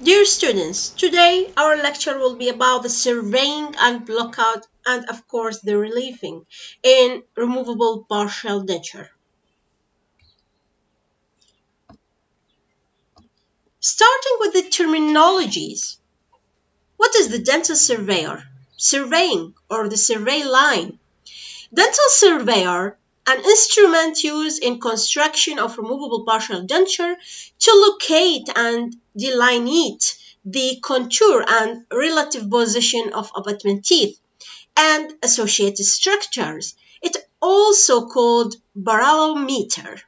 Dear students, today our lecture will be about the surveying and blockout and of course the relieving in removable partial denture. Starting with the terminologies. What is the dental surveyor? Surveying or the survey line. Dental surveyor, an instrument used in construction of removable partial denture to locate and delineate the contour and relative position of abutment teeth and associated structures. It also called barometer.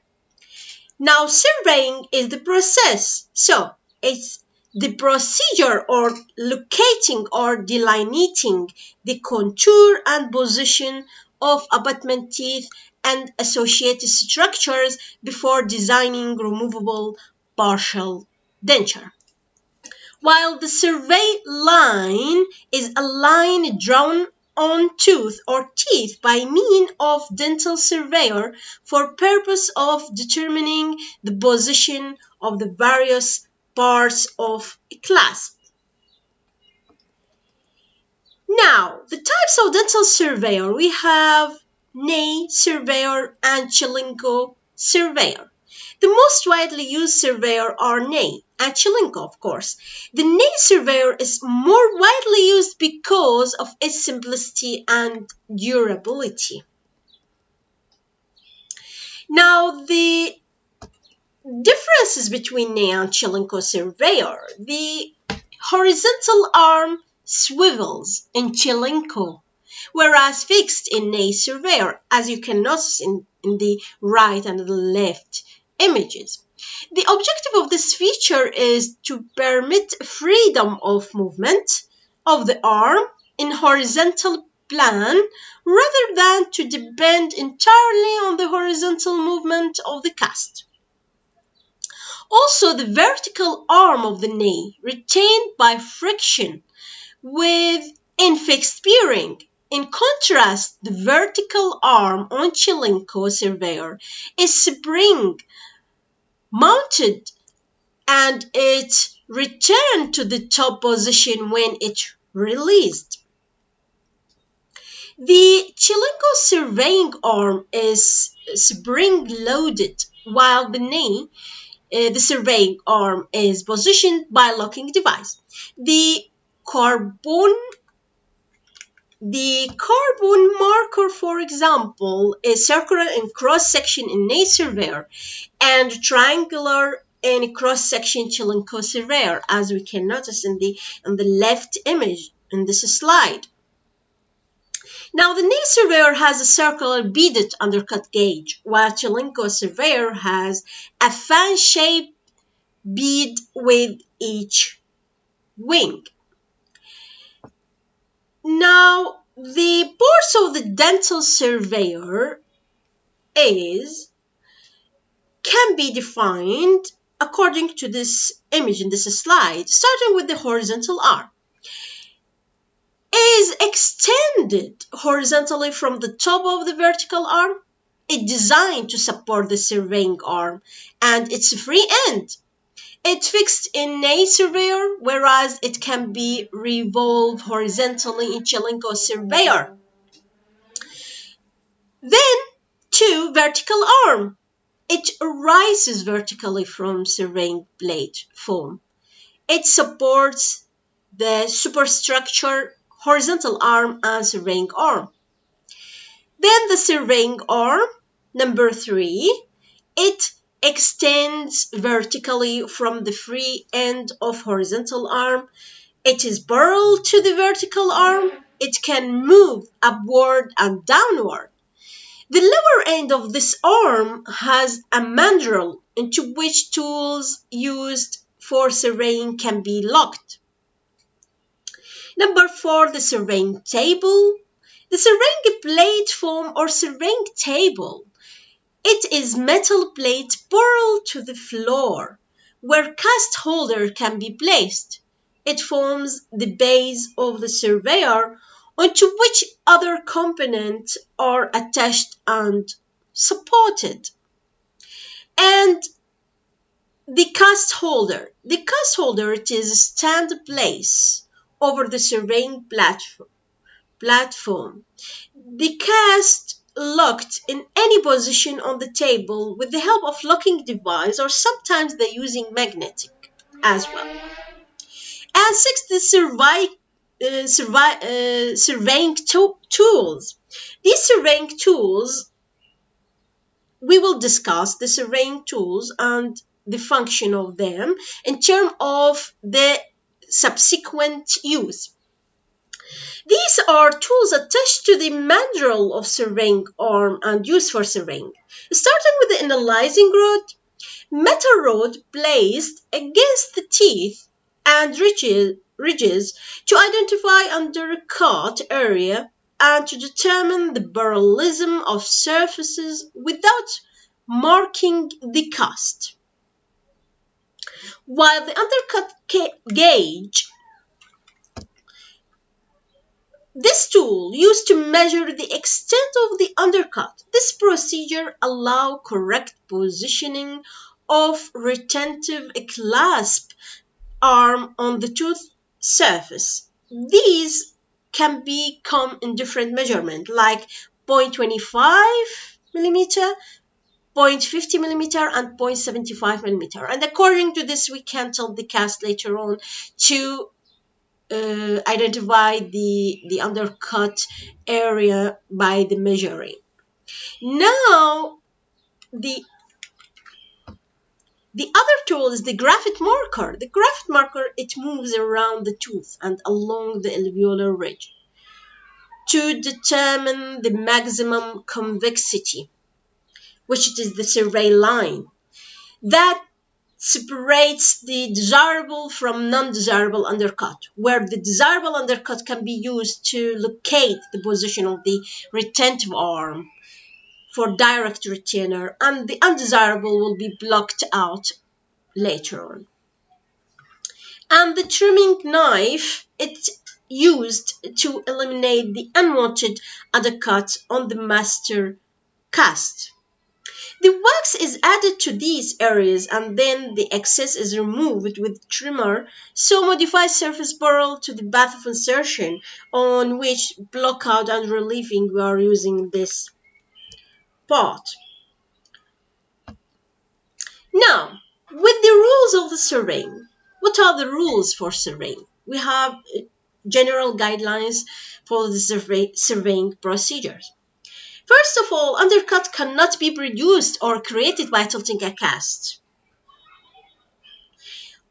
Now, surveying is the process. So, it's the procedure or locating or delineating the contour and position of abutment teeth and associated structures before designing removable partial denture. While the survey line is a line drawn on tooth or teeth by means of dental surveyor for purpose of determining the position of the various parts of a clasp. Now, the types of dental surveyor, we have Ney surveyor and Chelinko surveyor. The most widely used surveyor are Ney and Chelinko, of course. The Ney surveyor is more widely used because of its simplicity and durability. Now, the differences between Ney and Chelinko surveyor. The horizontal arm swivels in Chelinko, whereas fixed in Ney surveyor, as you can notice in the right and the left images. The objective of this feature is to permit freedom of movement of the arm in horizontal plane rather than to depend entirely on the horizontal movement of the cast. Also, the vertical arm of the knee retained by friction with infixed bearing. In contrast, the vertical arm on Chelinko surveyor is spring mounted and it returned to the top position when it released. The Chelinko surveying arm is spring loaded while the surveying arm is positioned by locking device. The carbon marker, for example, is circular in cross-section in Ney surveyor and triangular in cross-section Chelinko surveyor, as we can notice in the left image in this slide. Now, the Ney surveyor has a circular beaded undercut gauge, while Chelinko surveyor has a fan-shaped bead with each wing. Now, the parts of the dental surveyor can be defined according to this image in this slide, starting with the horizontal arm. Is extended horizontally from the top of the vertical arm. It's designed to support the surveying arm and its free end. It's fixed in Ney surveyor, whereas it can be revolved horizontally in Chelinko surveyor. Then, two, vertical arm. It rises vertically from surveying blade form. It supports the superstructure horizontal arm and surveying arm. Then the surveying arm, number 3, it extends vertically from the free end of horizontal arm. It is parallel to the vertical arm. It can move upward and downward. The lower end of this arm has a mandrel into which tools used for surveying can be locked. Number 4, the surveying table. The surveying platform or surveying table. It is metal plate parallel to the floor where cast holder can be placed. It forms the base of the surveyor onto which other components are attached and supported. And The cast holder. The cast holder, it is a stand place over the surveying platform. The cast locked in any position on the table with the help of locking device, or sometimes they're using magnetic as well. And six, the surveying tools. These surveying tools, we will discuss the surveying tools and the function of them in terms of the subsequent use. These are tools attached to the mandrel of surveying arm and used for surveying. Starting with the analyzing rod, metal rod placed against the teeth and ridges to identify undercut area and to determine the parallelism of surfaces without marking the cast. While the undercut gauge, this tool used to measure the extent of the undercut. This procedure allows correct positioning of retentive clasp arm on the tooth surface. These can come in different measurement like 0.25 millimeter, 0.50 millimeter, and 0.75 millimeter. And according to this, we can tilt the cast later on to identify the undercut area by the measuring. Now, the other tool is the graphite marker. The graphite marker, it moves around the tooth and along the alveolar ridge to determine the maximum convexity, which is the survey line that separates the desirable from non-desirable undercut, where the desirable undercut can be used to locate the position of the retentive arm for direct retainer, and the undesirable will be blocked out later on. And the trimming knife, it's used to eliminate the unwanted undercut on the master cast. The wax is added to these areas and then the excess is removed with trimmer, so modified surface parallel to the path of insertion on which blockout and relieving we are using this part. Now, with the rules of the surveying, what are the rules for surveying? We have general guidelines for the surveying procedures. First of all, undercut cannot be produced or created by tilting a cast.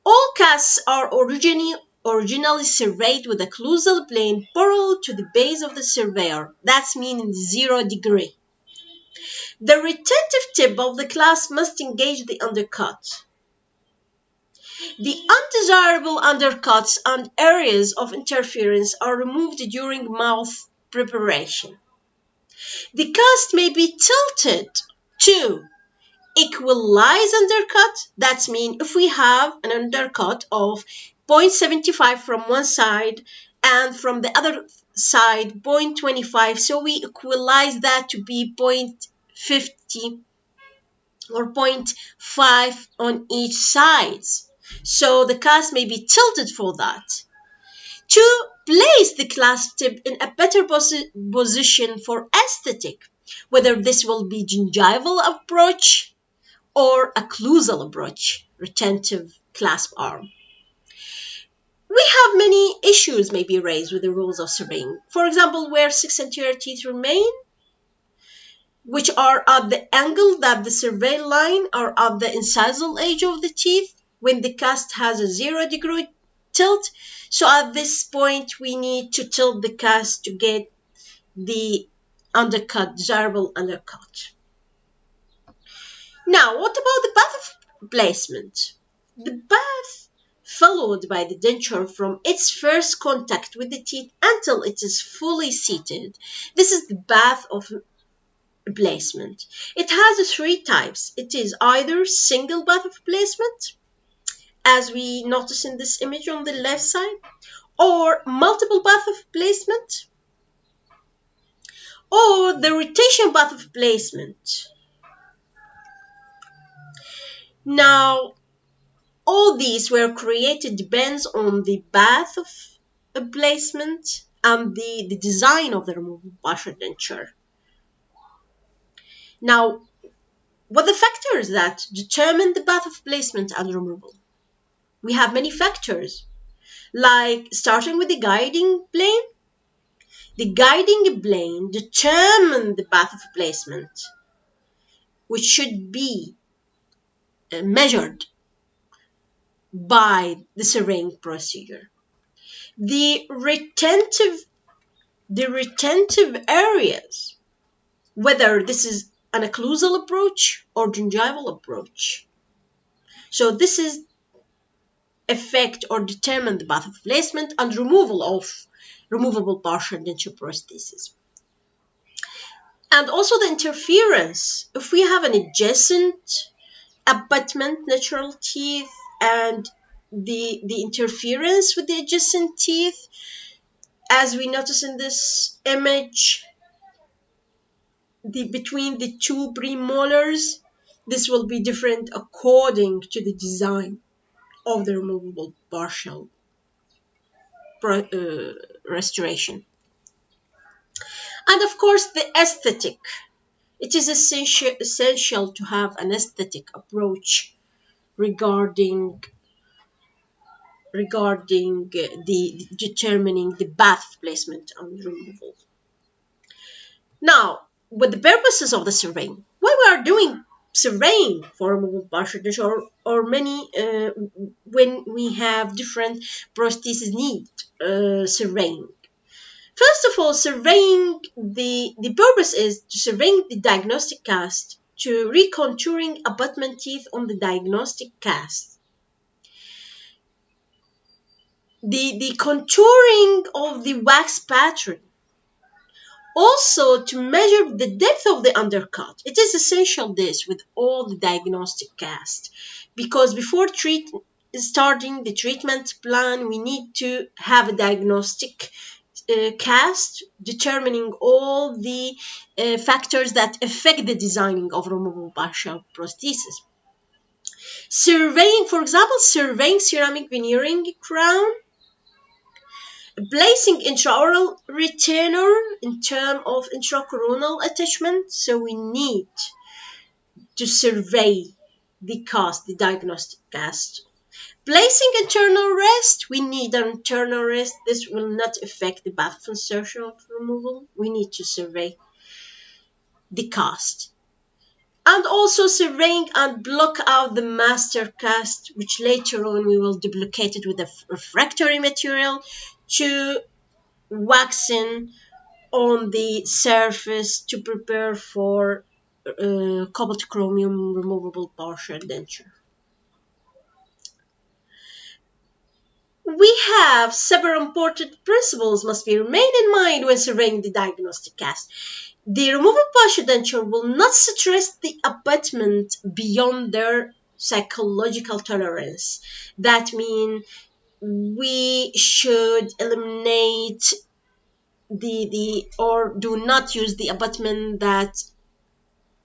All casts are originally surveyed with a clusal plane parallel to the base of the surveyor, that's meaning 0 degree. The retentive tip of the clasp must engage the undercut. The undesirable undercuts and areas of interference are removed during mouth preparation. The cast may be tilted to equalize undercut. That means if we have an undercut of 0.75 from one side and from the other side 0.25, so we equalize that to be 0.50 or 0.5 on each side. So the cast may be tilted for that. To place the clasp tip in a better position for aesthetic, whether this will be gingival approach or a clusal approach, retentive clasp arm. We have many issues may be raised with the rules of surveying. For example, where 6 anterior teeth remain, which are at the angle that the survey line are at the incisal edge of the teeth when the cast has a 0 degree tilt. So at this point, we need to tilt the cast to get the undercut, desirable undercut. Now, what about the path of placement? The path followed by the denture from its first contact with the teeth until it is fully seated. This is the path of placement. It has 3 types. It is either single path of placement, as we notice in this image on the left side, or multiple path of placement, or the rotation path of placement. Now, all these were created depends on the path of placement and the design of the removable partial denture. Now, what are the factors that determine the path of placement and removal? We have many factors, like starting with the guiding plane. The guiding plane determines the path of placement, which should be measured by the surveying procedure. The retentive areas, whether this is an occlusal approach or gingival approach. So this is affect or determine the path of placement and removal of removable partial denture prosthesis. And also the interference. If we have an adjacent abutment, natural teeth, and the interference with the adjacent teeth, as we notice in this image, between the two premolars, this will be different according to the design of the removable partial restoration. And of course, the aesthetic. It is essential to have an aesthetic approach regarding the determining the path placement and removal. Now, with the purposes of the surveying, why we are doing surveying for removable partial denture, or many when we have different prostheses need surveying. First of all, surveying, the purpose is to surveying the diagnostic cast, to recontouring abutment teeth on the diagnostic cast. The contouring of the wax pattern. Also, to measure the depth of the undercut. It is essential this with all the diagnostic cast, because before starting the treatment plan, we need to have a diagnostic cast determining all the factors that affect the designing of removable partial prosthesis. Surveying, for example, surveying ceramic veneering crown, placing intraoral retainer in terms of intracoronal attachment. So we need to survey the cast, the diagnostic cast. Placing internal rest, we need an internal rest. This will not affect the path of insertion of removal. We need to survey the cast. And also surveying and block out the master cast, which later on we will duplicate it with a refractory material to waxing on the surface to prepare for cobalt chromium removable partial denture. We have several important principles must be remained in mind when surveying the diagnostic cast. The removable partial denture will not stress the abutment beyond their psychological tolerance. That means we should eliminate or do not use the abutment that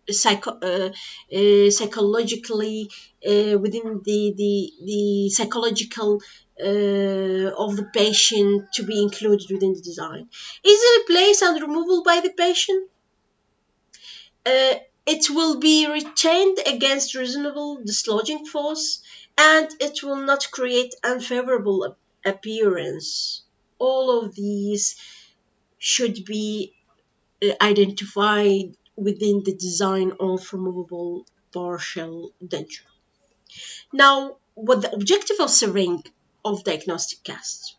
psychologically within the psychological of the patient to be included within the design. Easily placed and removable by the patient. It will be retained against reasonable dislodging force, and it will not create unfavorable appearance. All of these should be identified within the design of removable partial denture. Now, what the objective of surveying of diagnostic casts?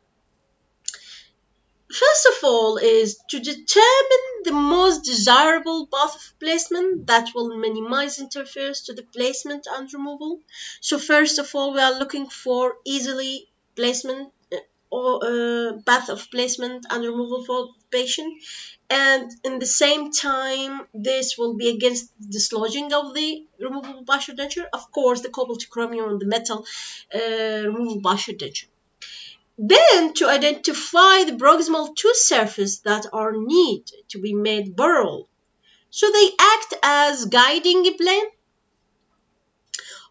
First of all is to determine the most desirable path of placement that will minimize interference to the placement and removal. So first of all, we are looking for easily placement or path of placement and removal for the patient, and in the same time this will be against dislodging of the removable partial denture. Of course, the cobalt chromium and the metal removable partial denture. Then to identify the proximal tooth surface that are need to be made burrow, so they act as guiding plane.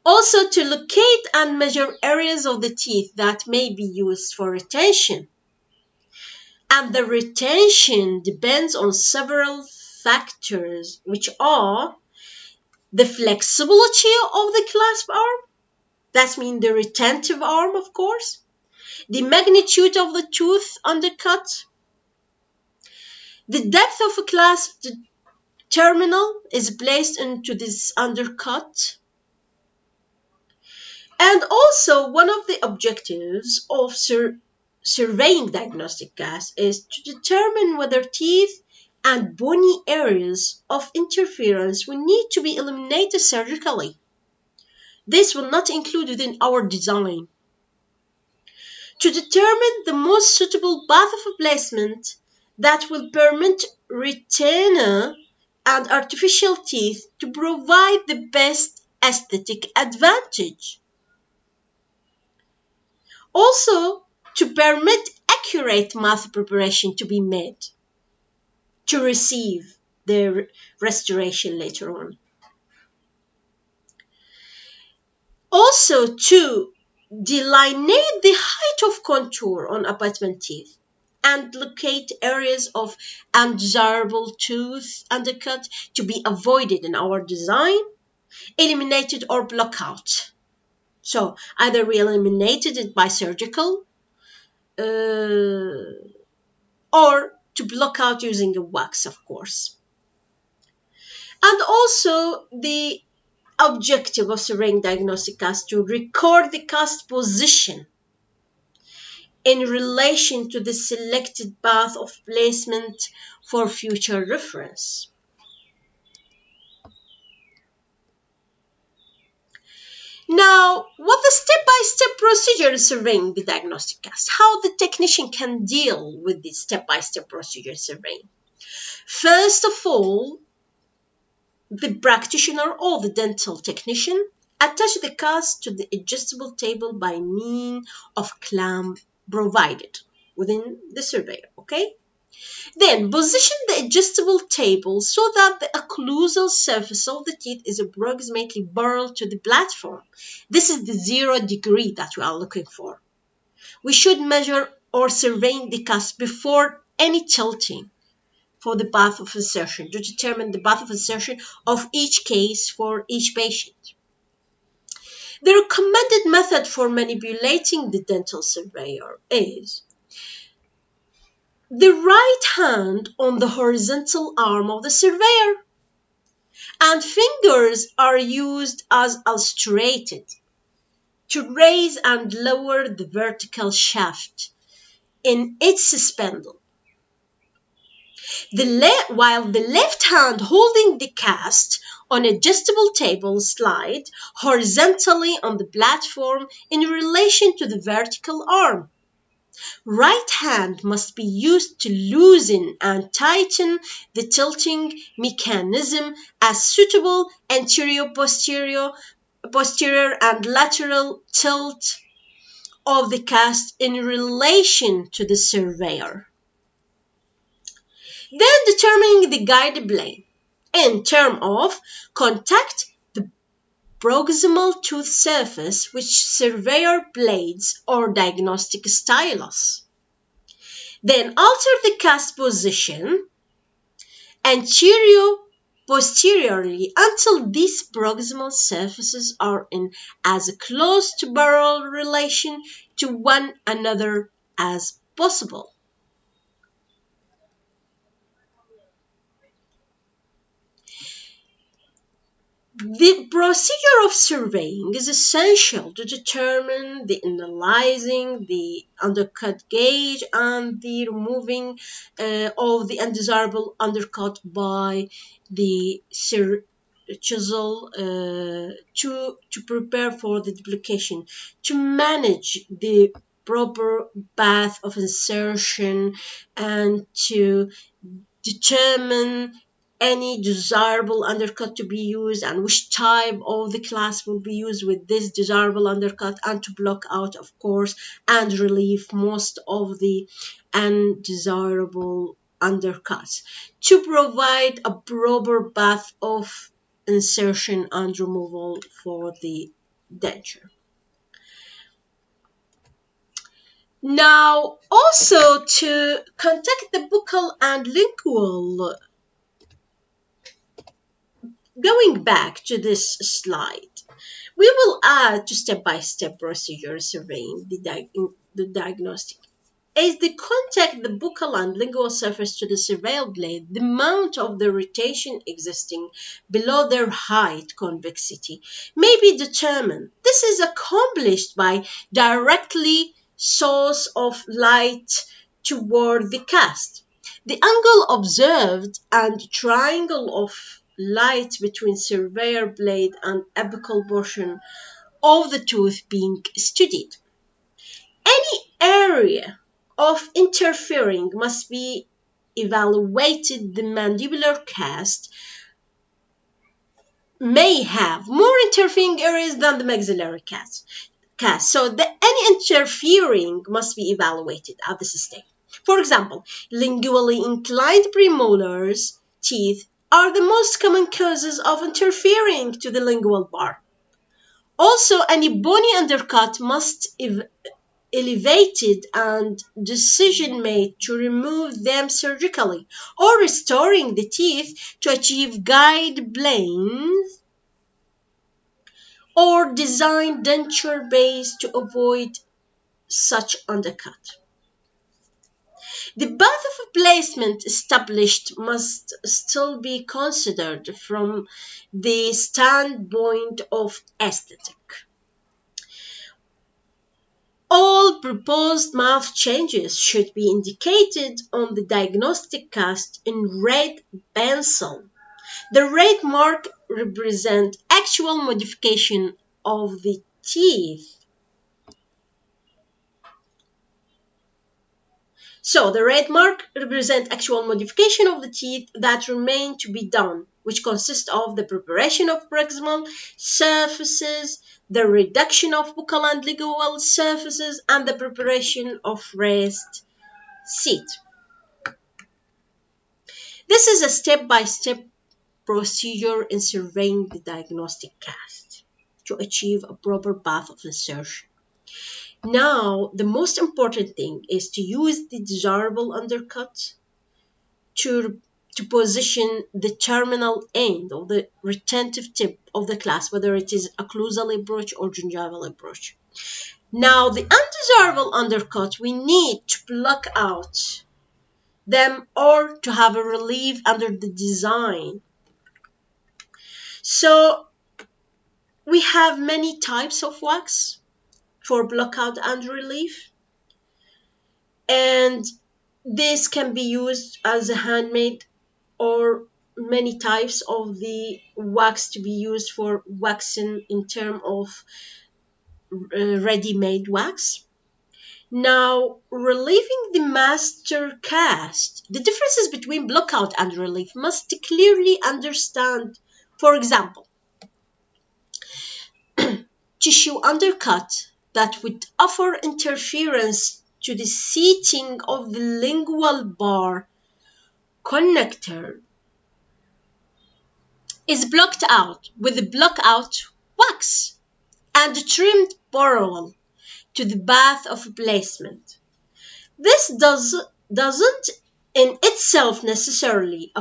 Also to locate and measure areas of the teeth that may be used for retention. And the retention depends on several factors, which are the flexibility of the clasp arm, that means the retentive arm, of course, the magnitude of the tooth undercut, the depth of a clasp, the terminal is placed into this undercut. And also, one of the objectives of surveying diagnostic cast is to determine whether teeth and bony areas of interference will need to be eliminated surgically. This will not include within our design. To determine the most suitable path of placement that will permit retainer and artificial teeth to provide the best aesthetic advantage. Also, to permit accurate mouth preparation to be made to receive the restoration later on. Also, to delineate the height of contour on abutment teeth and locate areas of undesirable tooth undercut to be avoided in our design, eliminated or block out. So either we eliminated it by surgical or to block out using a wax, of course. And also the objective of surveying diagnostic cast to record the cast position in relation to the selected path of placement for future reference. Now, what the step-by-step procedure in surveying the diagnostic cast? How the technician can deal with the step-by-step procedure surveying? First of all, the practitioner or the dental technician attach the cast to the adjustable table by means of clamp provided within the surveyor, okay? Then position the adjustable table so that the occlusal surface of the teeth is approximately parallel to the platform. This is the 0 degree that we are looking for. We should measure or survey the cast before any tilting for the path of insertion to determine the path of insertion of each case for each patient. The recommended method for manipulating the dental surveyor is the right hand on the horizontal arm of the surveyor, and fingers are used as illustrated to raise and lower the vertical shaft in its spindle, while the left hand holding the cast on adjustable table slide horizontally on the platform in relation to the vertical arm. Right hand must be used to loosen and tighten the tilting mechanism as suitable anterior, posterior and lateral tilt of the cast in relation to the surveyor. Then determining the guide plane in terms of contact the proximal tooth surface with surveyor blades or diagnostic stylus. Then alter the cast position posteriorly until these proximal surfaces are in as close to parallel relation to one another as possible. The procedure of surveying is essential to determine the analyzing the undercut gauge and the removing of the undesirable undercut by the chisel to prepare for the duplication, to manage the proper path of insertion, and to determine any desirable undercut to be used and which type of the class will be used with this desirable undercut, and to block out, of course, and relieve most of the undesirable undercuts to provide a proper path of insertion and removal for the denture. Now, also to contact the buccal and lingual, going back to this slide, we will add to step-by-step procedure surveying the diagnostic. As they contact the buccal and lingual surface to the surveil blade, the amount of the rotation existing below their height convexity may be determined. This is accomplished by directly source of light toward the cast. The angle observed and triangle of light between surveyor blade and apical portion of the tooth being studied. Any area of interfering must be evaluated. The mandibular cast may have more interfering areas than the maxillary cast. So any interfering must be evaluated at this stage. For example, lingually inclined premolars teeth are the most common causes of interfering to the lingual bar. Also, any bony undercut must elevated and decision made to remove them surgically or restoring the teeth to achieve guide planes or design denture base to avoid such undercut. The path of placement established must still be considered from the standpoint of aesthetic. All proposed mouth changes should be indicated on the diagnostic cast in red pencil. The red mark represents actual modification of the teeth. So the red mark represents actual modification of the teeth that remain to be done, which consists of the preparation of proximal surfaces, the reduction of buccal and lingual surfaces, and the preparation of raised seat. This is a step-by-step procedure in surveying the diagnostic cast to achieve a proper path of insertion. Now, the most important thing is to use the desirable undercut to position the terminal end of the retentive tip of the class, whether it is occlusal approach or gingival approach. Now, the undesirable undercut, we need to pluck out them or to have a relief under the design. So, we have many types of wax for blockout and relief, and this can be used as a handmade or many types of the wax to be used for waxing in terms of ready-made wax. Now, relieving the master cast, the differences between blockout and relief must clearly understand. For example, tissue undercut that would offer interference to the seating of the lingual bar connector is blocked out with the blockout wax and trimmed parallel to the path of placement. This doesn't in itself necessarily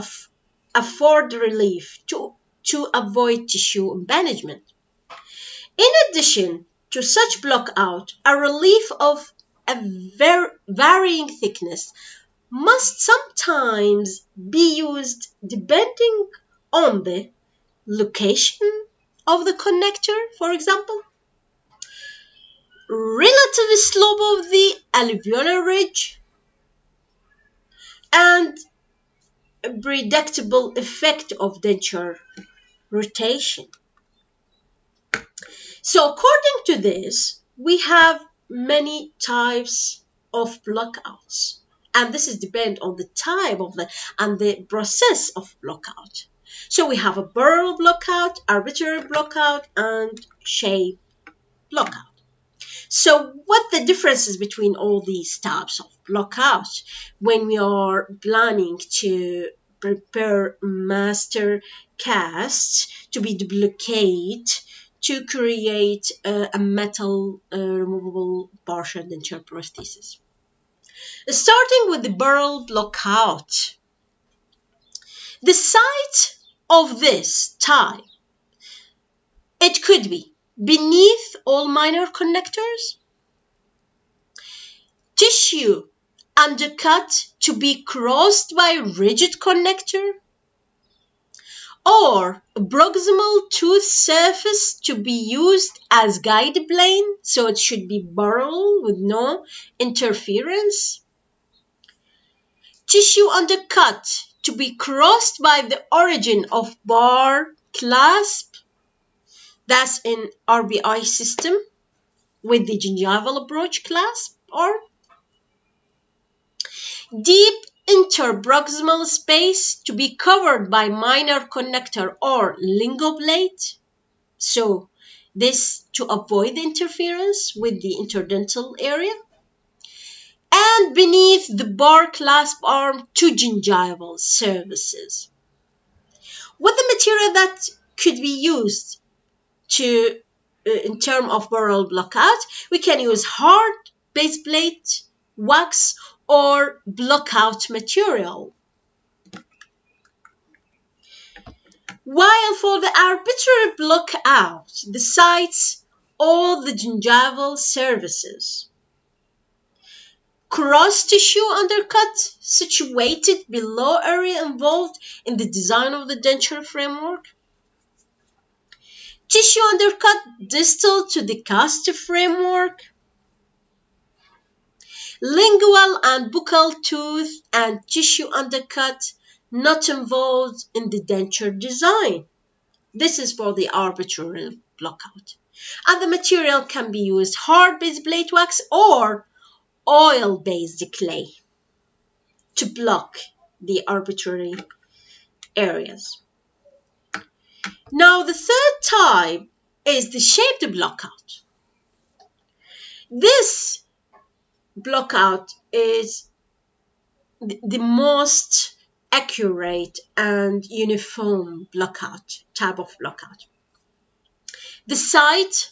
afford relief to avoid tissue impingement. In addition to such blockout, a relief of a varying thickness must sometimes be used depending on the location of the connector, for example, relative slope of the alveolar ridge, and a predictable effect of denture rotation. So according to this, we have many types of blockouts, and this is depend on the type of the process of blockout. So we have a burrow blockout, arbitrary blockout, and shape blockout. So what the differences between all these types of blockouts when we are planning to prepare master casts to be duplicate to create a metal removable partial denture prosthesis. Starting with the burl blockout. The site of this type, it could be beneath all minor connectors, tissue undercut to be crossed by rigid connector, or proximal tooth surface to be used as guide plane, so it should be burl with no interference. Tissue undercut to be crossed by the origin of bar clasp, that's in RBI system with the gingival approach clasp, or deep interproximal space to be covered by minor connector or lingoplate. So this to avoid the interference with the interdental area. And beneath the bar clasp arm to gingival surfaces. What the material that could be used to in terms of burl blockout, we can use hard base plate, wax, or blockout material. While for the arbitrary blockout, the sites all the gingival surfaces. Cross tissue undercut situated below area involved in the design of the denture framework. Tissue undercut distal to the cast framework. Lingual and buccal tooth and tissue undercut not involved in the denture design. This is for the arbitrary blockout. And the material can be used hard base plate wax or oil-based clay to block the arbitrary areas. Now the third type is the shaped blockout. This blockout is the most accurate and uniform type of blockout. The site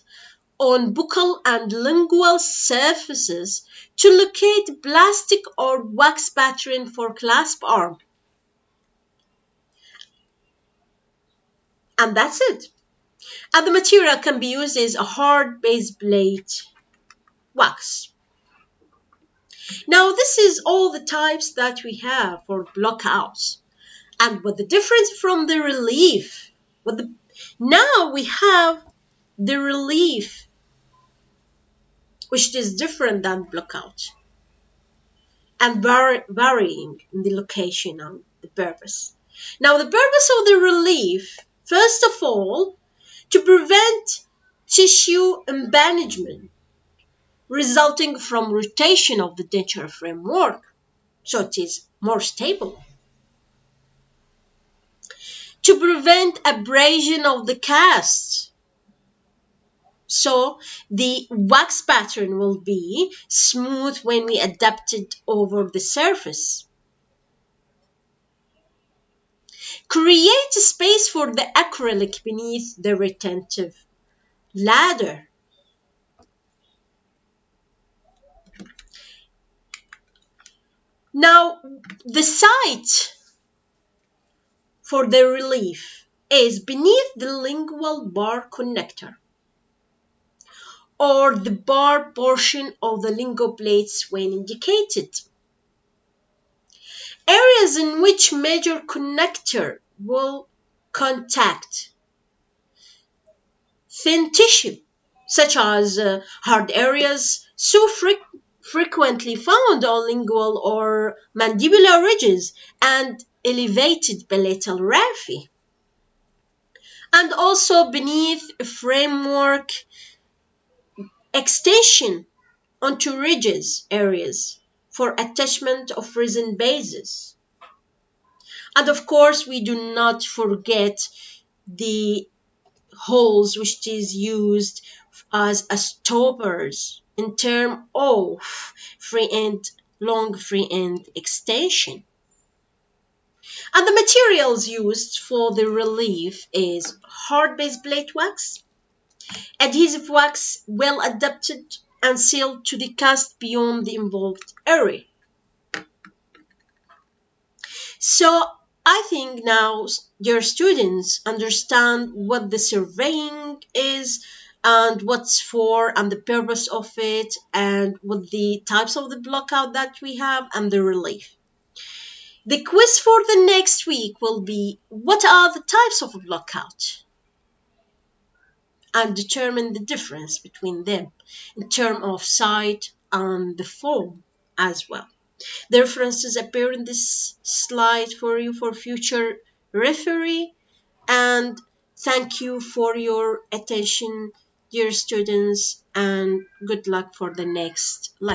on buccal and lingual surfaces to locate plastic or wax pattern for clasp arm. And that's it. And the material can be used as a hard base plate wax. Now this is all the types that we have for blockouts. And what the difference from the relief. Now we have the relief, which is different than blockout and varying in the location and the purpose. Now the purpose of the relief, first of all, to prevent tissue impingement resulting from rotation of the denture framework, so it is more stable. To prevent abrasion of the cast, so the wax pattern will be smooth when we adapt it over the surface. Create space for the acrylic beneath the retentive ladder. Now, the site for the relief is beneath the lingual bar connector or the bar portion of the lingoplates when indicated. Areas in which major connector will contact thin tissue, such as hard areas so frequently found on lingual or mandibular ridges and elevated palatal raphe, and also beneath a framework extension onto ridges areas for attachment of resin bases. And of course, we do not forget the holes which is used as a stoppers in term of free end, long free end extension. And the materials used for the relief is hard base plate wax, Adhesive wax well adapted and sealed to the cast beyond the involved area. So I think now your students understand what the surveying is and what's for and the purpose of it and what the types of the blockout that we have and the relief. The quiz for the next week will be what are the types of a blockout and determine the difference between them in terms of site and the form as well. The references appear in this slide for you for future referee. And thank you for your attention, dear students, and good luck for the next lecture.